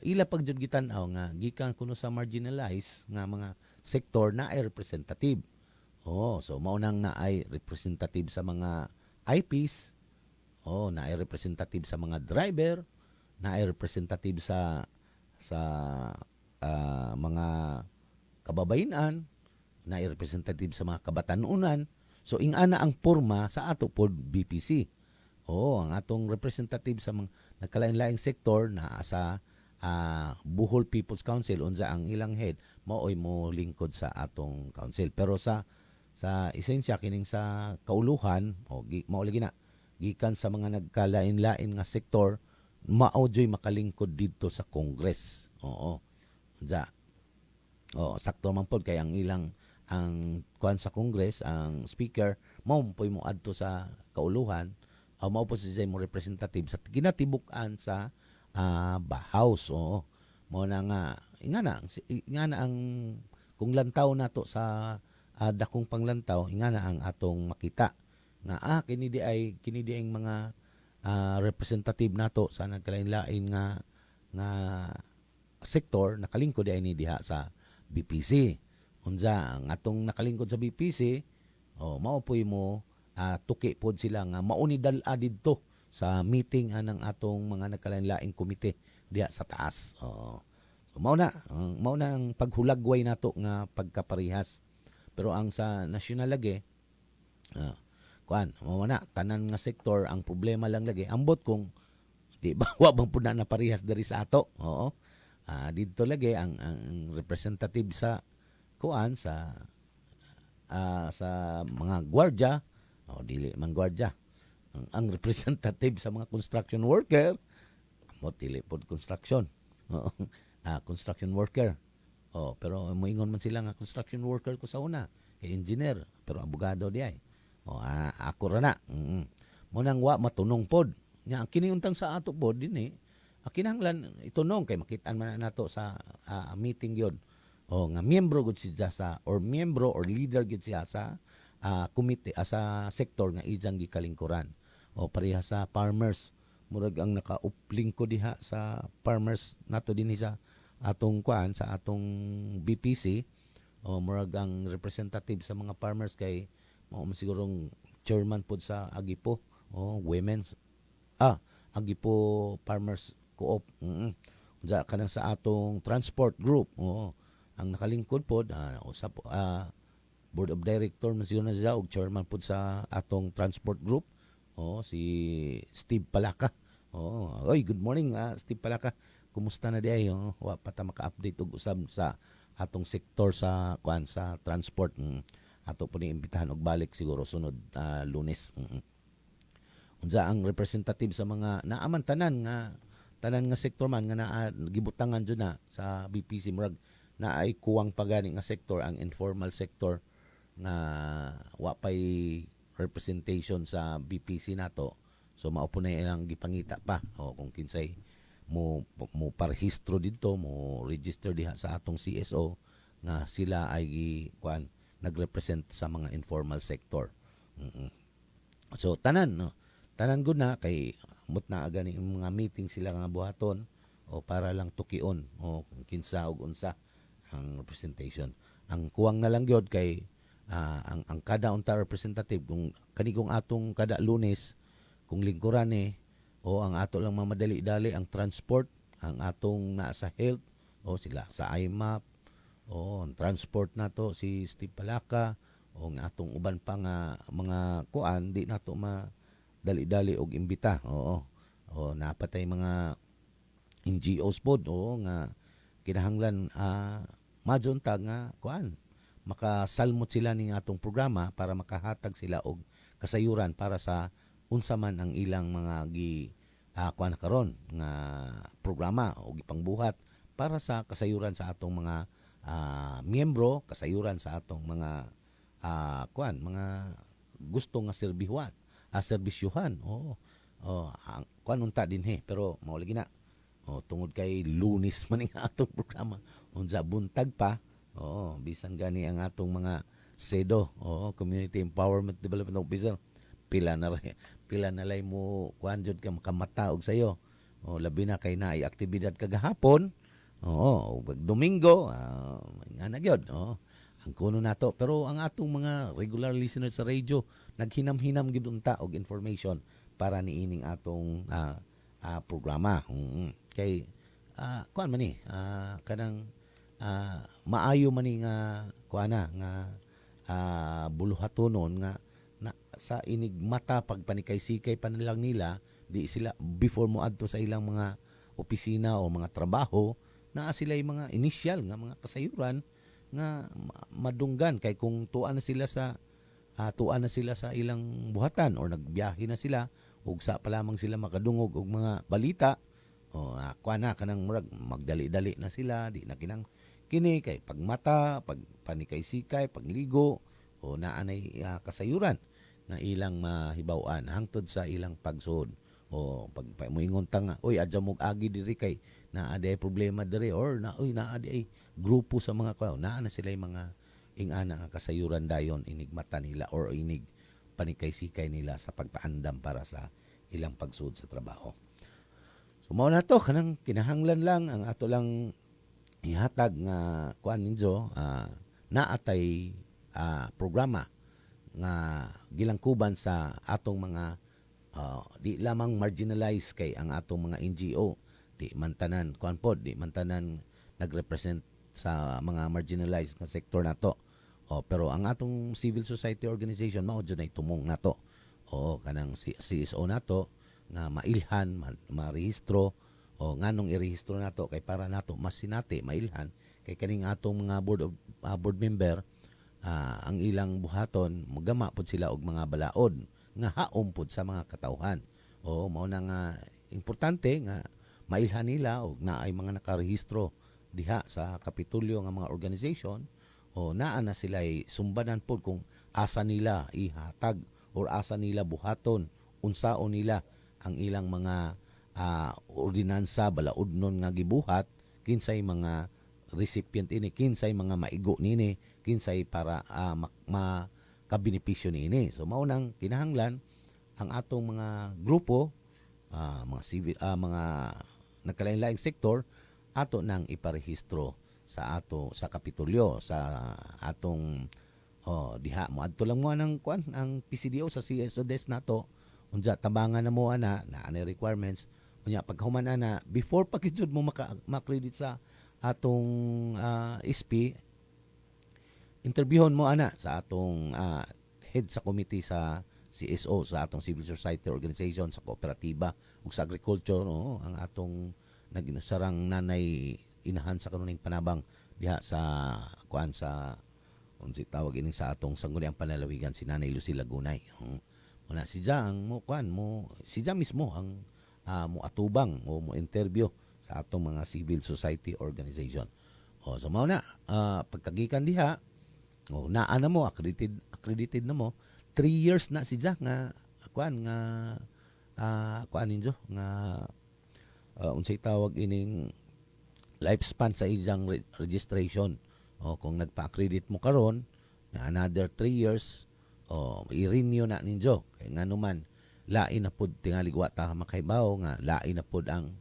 ila pagjud gitan-aw nga gikan kuno sa marginalized nga mga sektor na ay representative. So mao nang naay representative sa mga IPs, naay representative sa mga driver, naay representative sa mga kababayenan, naay representative sa mga kabatanunan. So ingana ang porma sa ato pod BPC. Ang atong representative sa mga nagkalain-laing sektor na sa Bohol People's Council unsa ang ilang head maoy mo lingkod sa atong council pero sa esensya kining sa kauluhan mao lagi na gikan sa mga nagkalain-lain nga sektor mao joy makalingkod didto sa Congress unsa sakto man pod kay ang ilang ang kuan sa Congress ang speaker mao poy mo adto sa kauluhan mao po siya mo representative sa kinatibuk-an sa House mao na nga ingana ang kung lantaw nato sa dakong panglantaw ingana ang atong makita nga kini di ang mga representative nato sa nagkalain-lain nga sektor nakalingkod ay ni diha sa BPC unsa ang atong nakalingkod sa BPC mao poy mo tuki pod sila nga mauni dal-a didto sa meeting anang atong mga nagkalain-laing komite diha sa taas. So mao na ang paghulagway nato nga pagkaparehas. Pero ang sa national lagi, kuan, mao na tanan nga sektor ang problema lang lagi ambot kung di ba wa bang pud na parehas diri sa ato. Oo. Dito lagi ang representative sa kuan sa mga gwardiya o dili man gwardiya. Ang representative sa mga construction worker mo dili pod construction. Oo. Construction worker. Pero moingon man sila nga construction worker ko sa una, kay engineer, pero abogado di ay. Ako ra na. Mo nang wa matunong pod. Nya ang kiniuntang sa ato pod dinhi, kinahanglan itunong kay makitaan man nato sa meeting yon. Nga miyembro gud siya sa or miyembro or leader gud siya sa committee sa sektor nga ijang gikalingkuran. Pareha sa farmers, murag ang nakaupling ko diha sa farmers nato dinhi sa atong kuan sa atong BPC. Murag ang representative sa mga farmers kay mao sigurong chairman pod sa Agipo, women's Agipo Farmers Co-op. Unsa kanang sa atong transport group. Ang nakalingkod pod usap board of director man siguro na siya og chairman pod sa atong transport group. Si Steve Palaka. Oy, good morning Steve Palaka. Kumusta na di ay? Wa pa ta maka-update og usab sa atong sektor sa kuan sa transport. Ato po ni imbitahan og balik siguro sunod Lunes. Unsa ang representative sa mga naaman tanan nga sektor man nga gibutangan jud na sa BPC murag na ay kuwang pagani nga sektor ang informal sector nga wa pay representation sa BPC nato. So mao po na ilang gipangita pa kung kinsay mo parehistro dito, mo register diha sa atong CSO nga sila ay kuan nagrepresent sa mga informal sector. So tanan gud na kay mut na gani mga meeting sila nga buhaton para lang tukion kung kinsa og unsa ang representation. Ang kuwang na lang gyud kay ang kada unta representative kung kanigong atong kada Lunes kung lingkuran ang ato lang mamadali-dali ang transport, ang atong nasa health sila sa IMAP, ang transport nato si Steve Palaka ang atong uban pa nga mga kuan di nato dali-dali og imbita. Napatay mga NGOs pod nga kinahanglan majunta nga kuan makasalmot sila ning atong programa para makahatag sila og kasayuran para sa unsa man ang ilang mga kuan karon nga programa o gipangbuhat para sa kasayuran sa atong mga miyembro, kasayuran sa atong mga mga gusto nga serbisyuhan. Ang kuan unta dinhi pero mao lagi na. Tungod kay Lunes man ang atong programa. Unsa buntag pa. Bisan gani ang atong mga SEDO, Community Empowerment Development Officer. Pila na lay mo kuan jud ka makamata og sayo. Labi na kay naay aktibidad kagahapon. Domingo, nga na gyud. Ang kuno nato pero ang atong mga regular listeners sa radio naghinam-hinam gid unta og information para niining atong programa. Kay kuan man ni kanang maayo man ni nga kuana nga buluhatonon nga sa inig mata pagpanikay-sikay pa lang nila di sila before mo adto sa ilang mga opisina o mga trabaho na sila yung mga initial nga mga kasayuran nga madunggan kay kung tuan na sila sa ilang buhatan or nagbiyahe na sila ug sa pa lamang sila makadungog og mga balita kuan na kanang murag magdali-dali na sila di na kinang kini kay pagmata pagpanikay-sikay pagligo naanay kasayuran nga ilang mahibaw-an hangtod sa ilang pagsuod pag moingon ta nga oy adja mog agi diri kay naa day problema diri or naa day grupo sa mga naa na sila mga ingana nga kasayuran dayon inig mata nila or inig panikay-sikay nila sa pagpaandam para sa ilang pagsuod sa trabaho. So mao na to kanang kinahanglan lang ang ato lang ihatag nga kuan ninyo naatay programa nga gilangkuban sa atong mga di lamang marginalized kay ang atong mga NGO di man tanan kuan pod di man tanan nagrepresent sa mga marginalized nga sektor nato Pero ang atong civil society organization mao jud nay tumong nato. Kanang CSO nato nga mailhan, marehistro nganong irehistro nato kay para nato mas sinati mailhan kay kaning atong mga board member ang ilang buhaton magama pud sila og mga balaod nga haom pud sa mga katawhan. Mao na nga importante nga mailhan nila og naay mga nakarehistro diha sa Kapitulyo nga mga organization naa na sila sumbanan pod kung asa nila ihatag or asa nila buhaton unsaon nila ang ilang mga ordinansa balaodnon nga gibuhat kinsay mga recipient ini kinsay mga maigo nini kinsay para makabenepisyo nini. So mao nang kinahanglan ang atong mga grupo mga civil mga nagkalain-laing sektor ato nang iparehistro sa Kapitulyo sa atong diha mo adto lang mo nang ang PCDO sa CSO desk nato unja tabangan na mo ana requirements unya paghuman ana before pa gid mo ma-credit sa atong SP interviewon mo ana sa atong head sa committee sa CSO sa atong civil society organization sa kooperatiba ug sa agriculture ang atong naginasarang nanay inahan sa kanuning panabang diha sa sa unsi tawag ini sa atong sangguniang panalawigan si Nanay Lucy Lagunay. Muna si ang si mismo ang mo atubang o mo interview sa atong mga civil society organization. So mao na pagkagikan diha naa na mo accredited na mo 3 years na si nga ninyo nga unsay tawag ining lifespan sa iyang registration. Kung nagpa-accredit mo karon nga another 3 years i-renew na ninyo kay nganuman lain na pud tingali wa ta makaibaw nga lain na pud ang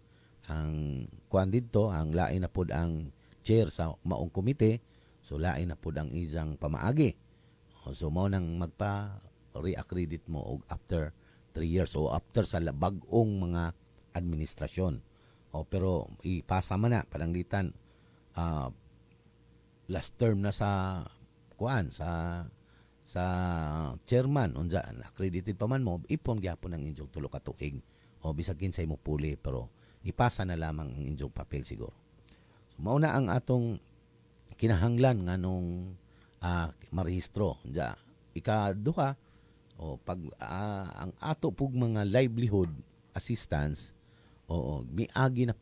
kuan didto ang lain na pud ang chair sa maong komite so lain na pud ang iyang pamaagi. So mao nang magpa-re-accredit mo og after 3 years o after sa bag-ong mga administrasyon. Pero ipasa man na pananglitan last term na sa sa chairman unja accredited pa man mo ipon gyapon ang inyong tulo ka tuig bisag kinsay mo puli pero ipasa na lamang ang inyong papel siguro. So mao na ang atong kinahanglan nganong marehistro unja ikaduha pag ang ato pug mga livelihood assistance iagi na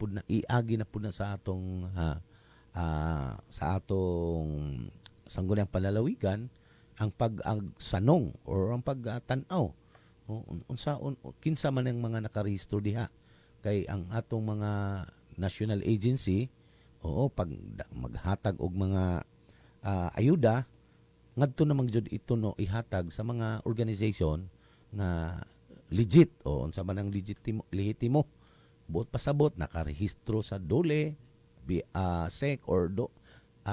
pud na sa atong sangguniang palalawigan ang pag-sanong or ang pagtanaw kinsa man ang mga nakarehistro diha kay ang atong mga national agency pag maghatag og mga ayuda ngadto na mangyud ito ihatag sa mga organization nga legit unsa man ang lehitimo buot pasabot nakarehistro sa DOLE, SEC or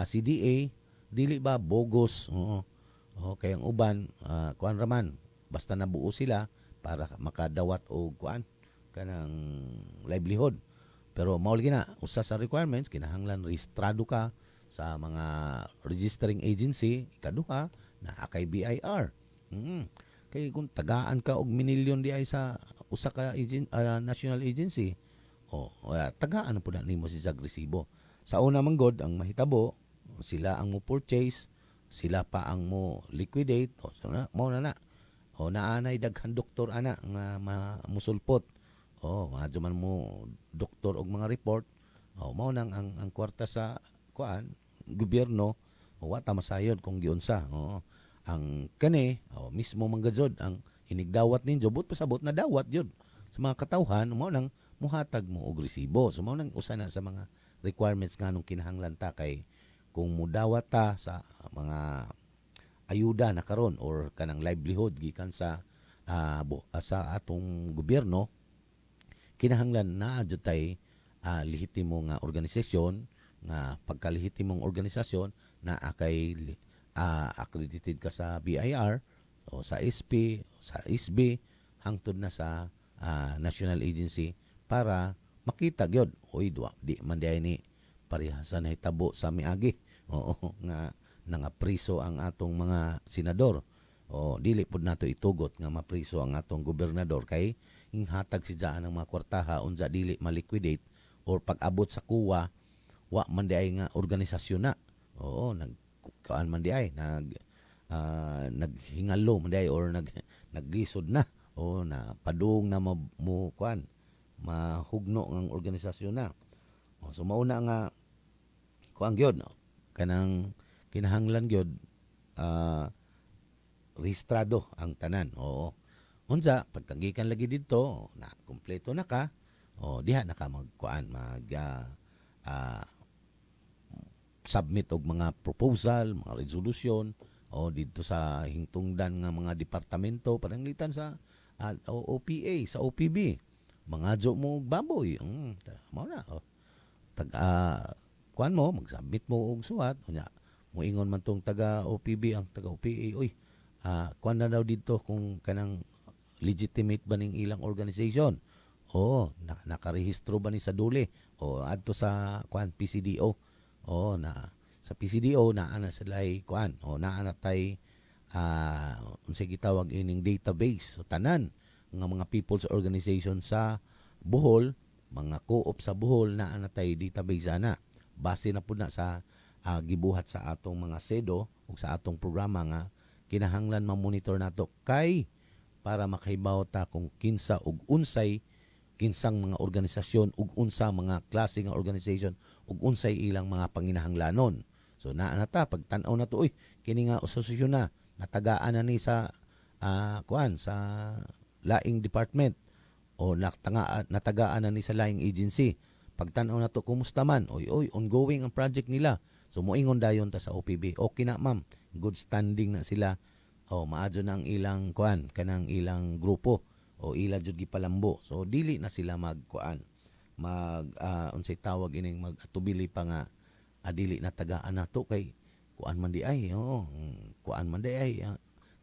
CDA dili ba bogus kay ang uban kuan raman basta nabuo sila para makadawat og kuan kanang livelihood pero mao gina usa sa requirements kinahanglan rehistrado ka sa mga registering agency ikaduha na kay BIR kay kung tagaan ka og minilyon di ay sa usa ka national agency tagaan po na nimo si resibo. Sa una man god ang mahitabo sila ang mo purchase sila pa ang mo liquidate so mao na naanay daghan doktor ana nga musulpot madyo man mo doktor og mga report mao nang ang kwarta sa kuan gobyerno wa ta masayod kung giunsa ang kani mismo manggajod ang hinigdawat ninyo but pasabot na dawat jud sa mga katawhan mao nang muhatag mo og resibo. So mao nang usa na sa mga requirements nganong kinahanglan ta kay kung mudawat ta sa mga ayuda na karon or kanang livelihood gikan sa atong gobyerno kinahanglan na jud tay lehitimo nga organisasyon nga pagkalehitimong organisasyon na kay accredited ka sa BIR o sa SP, sa SB hangtod na sa national agency para makita gyud di man diay ni parehasan na hitabo sa miagi nga nangapriso ang atong mga senador. O dili pud nato itugot nga mapriso ang atong gobernador kay inghatag si daan ng mga kwartaha unsa dili maliquidate or pag-abot sa kuwa wa man di ay nga organisasyon na. Oo, nagkaan man di ay naghingalo man di ay or naglisod na o na padung na mo kuan mahugno ng organisasyon na. O, so mauna nga kuan gyud no? Kanang kinahanglan gyud rehistrado ang tanan. Oo. Unsa pagkagikan lagi didto na kumpleto na ka o diha na ka magkuan submit og mga proposal, mga resolution o didto sa hingtungdan nga mga departamento pananglitan sa OPA, sa OPB. Mangadyo mo og baboy. Mao na. Kuan mo mag-submit mo og suwat unya moingon man tong taga OPB ang taga OPA, oy kuan na daw dito kung kanang legitimate ba ning ilang organization. O nakarehistro ba ni sa duli o adto sa kuan PCDO. O na sa PCDO na ana sila kuan o naa na tay unsay gitawag ining database so tanan nga mga people's organization sa Bohol, mga co-op sa Bohol na ana tay database ana. Base na pud na sa gibuhat sa atong mga SEDO ug sa atong programa nga kinahanglan ma-monitor nato kay para makahibaw ta kung kinsa ug unsay kinsang mga organisasyon ug unsa mga klase nga organization ug unsay ilang mga panginahanglanon. So naa na ta pagtan-aw na to, kini nga asosasyon na natagaan na ni sa kuan sa laing department o natagaan na ni sa laing agency. Pagtan-aw na to kumusta man, ongoing ang project nila. So moingon dayon ta sa OPB, okay na ma'am, good standing na sila. Maadyo na ang ilang kuan kanang ilang grupo o ila jud gipalambo. So dili na sila magkuan unsay tawag ining magatubili pa nga dili na tagaan nato kay kuan man di ay kuan man di ay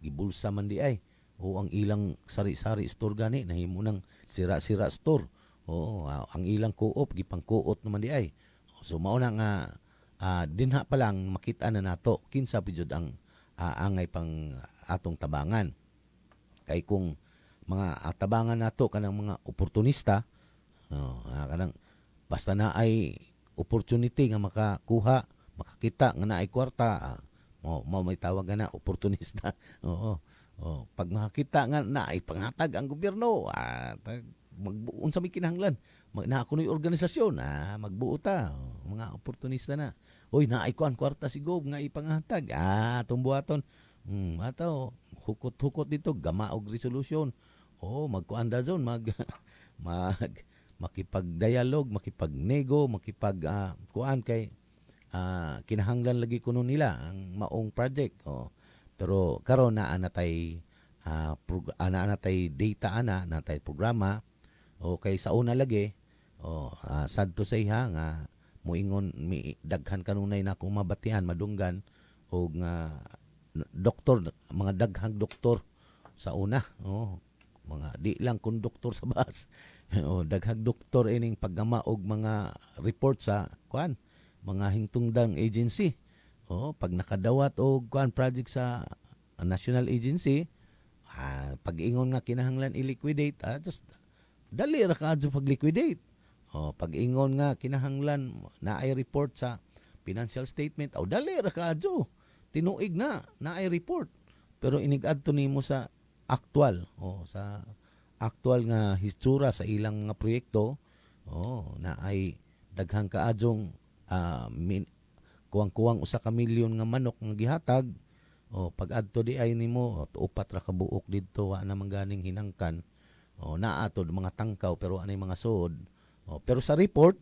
gibulsa man di ay ang ilang sari-sari store gani nahimo nang sira-sira store. Ang ilang co-op gipang-co-op naman di ay. So mao na nga dinha pa lang makita na nato kinsa pud ang angay pang atong tabangan. Kay kung mga tabangan nato kanang mga oportunista kanang basta na ay opportunity nga makakuha, makakita nga naay kwarta, may tawag na oportunista. Pag makakita nga naay panghatag ang gobyerno, unsa may kinahanglan, na kunoy organisasyon, magbuo ta, mga oportunista na. Oy, naay kuan kwarta si Gob nga ipanghatag. Tumbuhaton. Ato, hukot-hukot dito, gama og resolution. Magkuan da zon, makipag-dialogue, makipag-nego, kuan kay kinahanglan lagi kuno nila ang maong project. Pero karon naa na tay data natay programa kay sa una lagi sad to say nga moingon daghan kanunay na akong mabatihan madunggan og doktor, mga daghang doktor sa una mga di lang konduktor sa bus daghang doktor ining paggama og mga report sa kuan mga hingtungdang agency. Pag nakadawat og kuan project sa national agency, pag-ingon nga kinahanglan i-liquidate, just dali ra kaadto pag-liquidate. Pag-ingon nga kinahanglan naay report sa financial statement, dali ra kaadto. Tinuig na naay report. Pero inig-adto nimo sa actual, sa actual nga histura sa ilang nga proyekto, naay daghang kaadtong kuwang-kuwang usa ka milyon nga manok nga gihatag. Pag adto di ay nimo upat ra ka buok didto wa na mangganing hinangkan. Naa to mga tangkaw pero anay mga suod. Pero sa report,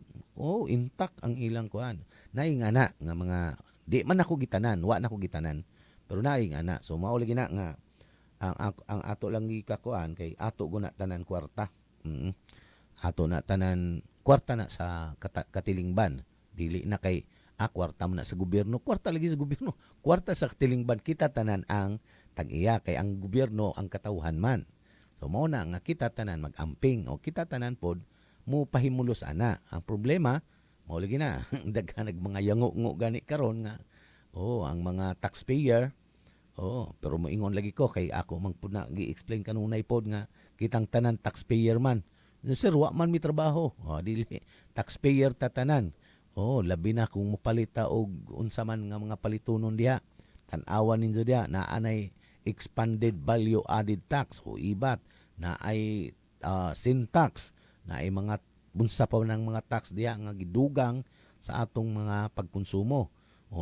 intact ang ilang kuan. Naay nga na nga mga di man ako gitanan, wa na ako gitanan. Pero naay nga na. So mao lagi na nga ang ato lang gikakuan kay ato guna tanan kwarta. Ato na tanan kwarta na sa katilingban. Dili na kay kwarta mo na sa gobyerno, kwarta lagi sa gobyerno, kwarta sa katilingban, kita tanan ang tag-iya kay ang gobyerno ang katawhan man. So mao na nga kita tanan mag-amping o kita tanan pod mo pahimulos ana. Ang problema mao lagi na daghan mga yango-ngo gani karon nga ang mga taxpayer. Pero moingon lagi ko kay ako man pud na gi-explain kanunay pod nga kitang tanan taxpayer man. Sir, wa man mi trabaho. Dili taxpayer ta tanan. Labi na kung mopalita og unsa man nga mga palitunon diha. Tan-awan ninyo diha na anay expanded value added tax o IVAT, na ay sin tax, na ay mga bunsa pa ng mga tax diha nga gidugang sa atong mga pagkonsumo.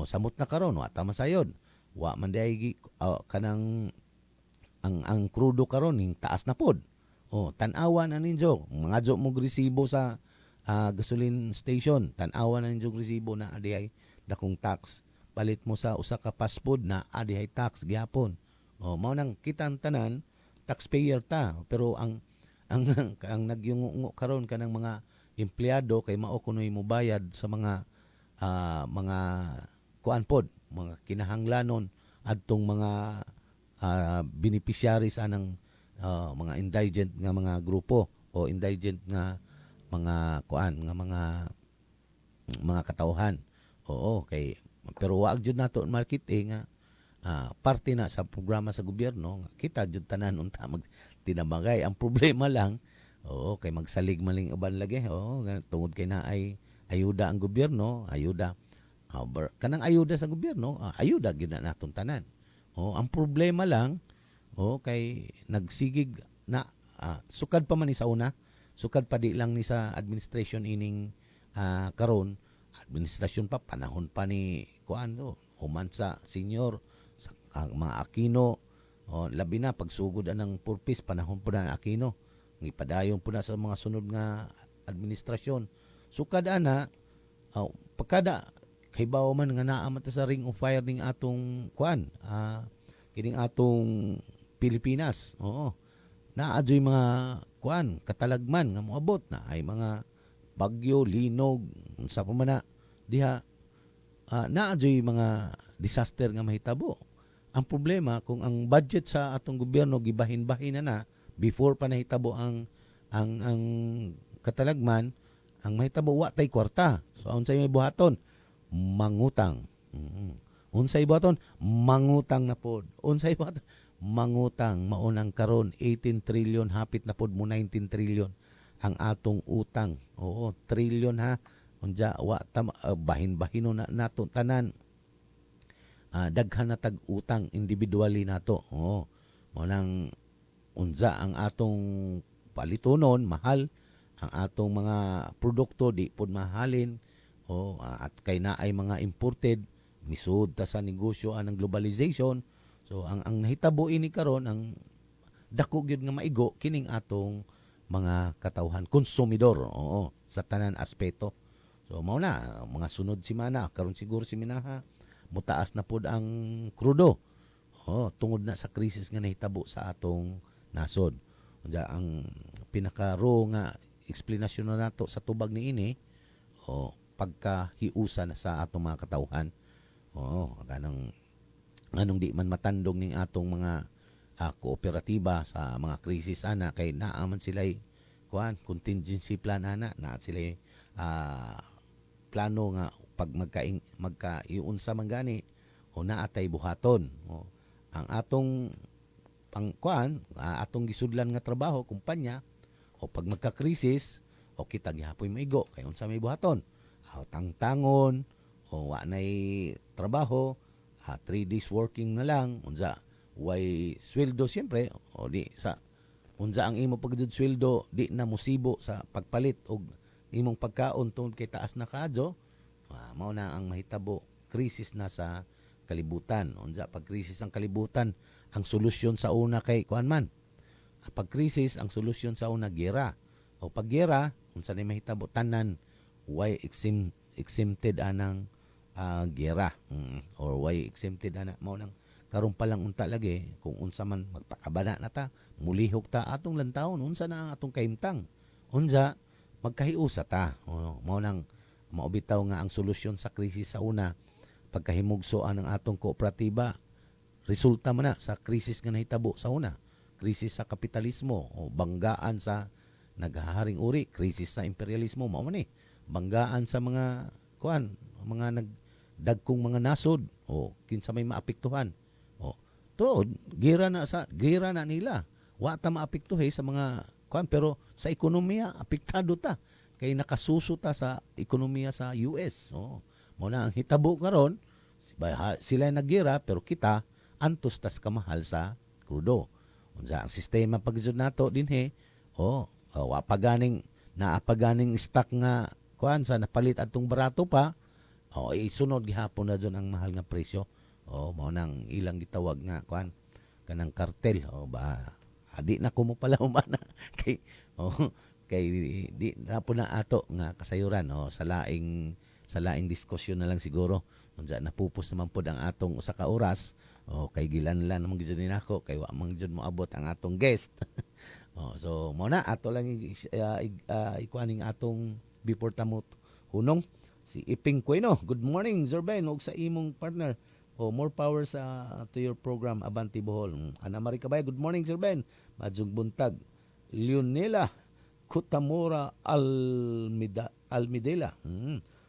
Samot na karon wa ta masayod. Wa man diay kanang ang krudo karon ning taas na pod. Tan-awan na ninyo mga jo mo resibo sa gasoline station. Tan-awan na ninyo resibo na diay dakong tax. Palit mo sa usa ka fast food na diay tax gyapon. Mao nang kitang tanan taxpayer ta, pero ang nagyungungo karon kanang mga empleyado kay mao kunoy mo bayad sa mga kuan pod, mga kinahanglanon adtong mga beneficiaries anang mga indigent nga mga grupo o indigent nga mga kuan nga mga katawhan. Kay pero waag jud nato market nga parte na sa programa sa gobyerno nga kita jud tanan unta magtinabagay. Ang problema lang kay magsalig maling uban lagi tungod kay na ay ayuda ang gobyerno, ayuda kanang ayuda sa gobyerno, ayuda gyud na naton tanan. Ang problema lang kay nagsigig na sukad pa man ni sa una, sukad pa di lang ni sa administration ining karon, administrasyon pa panahon pa ni kuan human sa senior sa mga Aquino, labi na pagsugod anang purpose panahon po na Aquino, ngipadayon po na sa mga sunod nga administrasyon. Sukad ana pagkada kay bawo man nga naa man ta sa ring of fire ning atong kuan kining atong Pilipinas. Naa adyoy mga kuan katalagman nga moabot na ay mga bagyo, linog, unsa pa man na diha naa adyoy mga disaster nga mahitabo. Ang problema kung ang budget sa atong gobyerno gibahin-bahin na before pa nahitabo ang katalagman, ang mahitabo wa tay kwarta. So unsay may buhaton? Mangutang. Unsay buhaton? Mangutang na pod. Unsay buhaton? Mangutang. Maunang karon 18 trillion, hapit na pod mo 19 trillion ang atong utang. Trillion ha. Unja wa bahin-bahino na nato tanan. Daghan na tag utang individually nato. Mo nang unja ang atong palitonon mahal, ang atong mga produkto di pod mahalin. At kay na ay mga imported, misud ta sa negosyo anang globalization. So ang nahitabo ini karon ang dako gyud nga maigo kining atong mga katawhan konsumidor sa tanan aspeto. So mao na mga sunod semana karon siguro si minaha mutaas na pod ang krudo. Tungod na sa krisis nga nahitabo sa atong nasod. Unya ang pinaka-raw nga eksplanasyon na nato sa tubag niini pagkahiusa na sa atong mga katawhan. Anong di man matandong ning atong mga kooperatiba sa mga krisis ana kay naa man sila contingency plan ana, na sila plano nga pag magkaiunsa man gani naatay buhaton. Ang atong atong gisudlan nga trabaho kumpanya pag magka-krisis kita gihapoy maigo kay unsa may buhaton. Tangtangon wa nay trabaho, 3 days working na lang, unsa way sweldo siyempre di sa unsa ang imo pagdud sweldo di na musibo sa pagpalit og imong pagkaon tungod kay taas na kadyo. Mao na ang mahitabo krisis na sa kalibutan. Unsa pag krisis ang kalibutan, ang solusyon sa una kay kuan man. Pag krisis ang solusyon sa una gera. Pag gera unsa ni mahitabo tanan why exempted anang gera or why exempted ana. Mao nang karon pa lang unta lagi kung unsa man magpakabana na ta, mulihok ta atong lantawon unsa na ang atong kahimtang. Unsa magkahiusa ta. Mao nang maubitaw nga ang solusyon sa krisis sa una pagkahimugsoan ng atong kooperatiba resulta man na sa krisis nga nahitabo sa una, krisis sa kapitalismo o banggaan sa naghaharing uri, krisis sa imperialismo. Mao man ni banggaan sa mga mga dagkong mga nasod, kinsa may maapektuhan. Tuod, gira na nila. Wa ta maapektuhe sa mga kuan, pero sa ekonomiya apektado ta kay nakasuso ta sa ekonomiya sa US. Mo na ang hitabo karon, sila nagira pero kita antos tas kamahal sa krudo. Unsa ang sistema pagjud nato dinhi, wa pa ganing naapaganing stock nga kuan sa napalit atong barato pa, isunod gihapon na dyan ang mahal nga presyo. Mao nang ilang gitawag nga kuan kanang kartel. Di na ko mo pala humana kay di na po na ato nga kasayuran sa laing diskusyon na lang siguro. Unsa napupos naman pod ang atong usa ka oras. Kay gilanlan namang gid nako kay wa man gid mo abot ang atong guest. So mo na ato lang ikuaning atong before tamot hunong si Iping Cueno. Good morning, Zerben, ug sa imong partner. More power to your program Abanti Bohol. Ana Marie Cabay, good morning, Zerben. Majug buntag. Leonela Kutamora Almidela.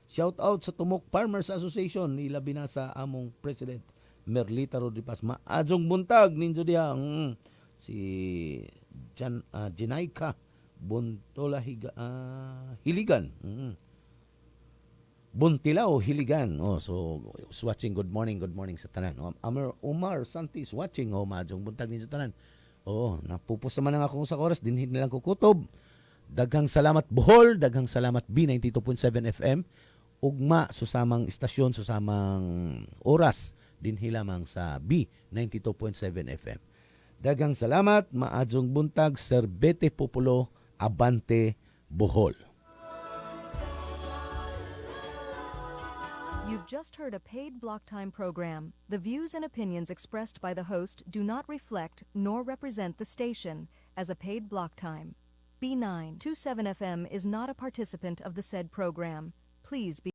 Shout out sa Tumok Farmers Association, ilabi na sa among President Merlita Rodriguez. Maadjong buntag ninyo diha. Si Jinaika Buntola Hiligan. Buntilao Hiligan. So watching, good morning sa tanan. Umar Santis watching. Maadjong buntag ninyo tanan. Napupos naman ang akong sa oras, dinhin nilang kukutob. Daghang salamat Bohol, daghang salamat B92.7 FM. Ugma susamang istasyon, susamang oras dinhi lamang sa B92.7 FM. Daghang salamat, maadjong buntag, Serbete Populo, Abante, Bohol. You've just heard a paid block time program. The views and opinions expressed by the host do not reflect nor represent the station as a paid block time. B927 FM is not a participant of the said program. Please be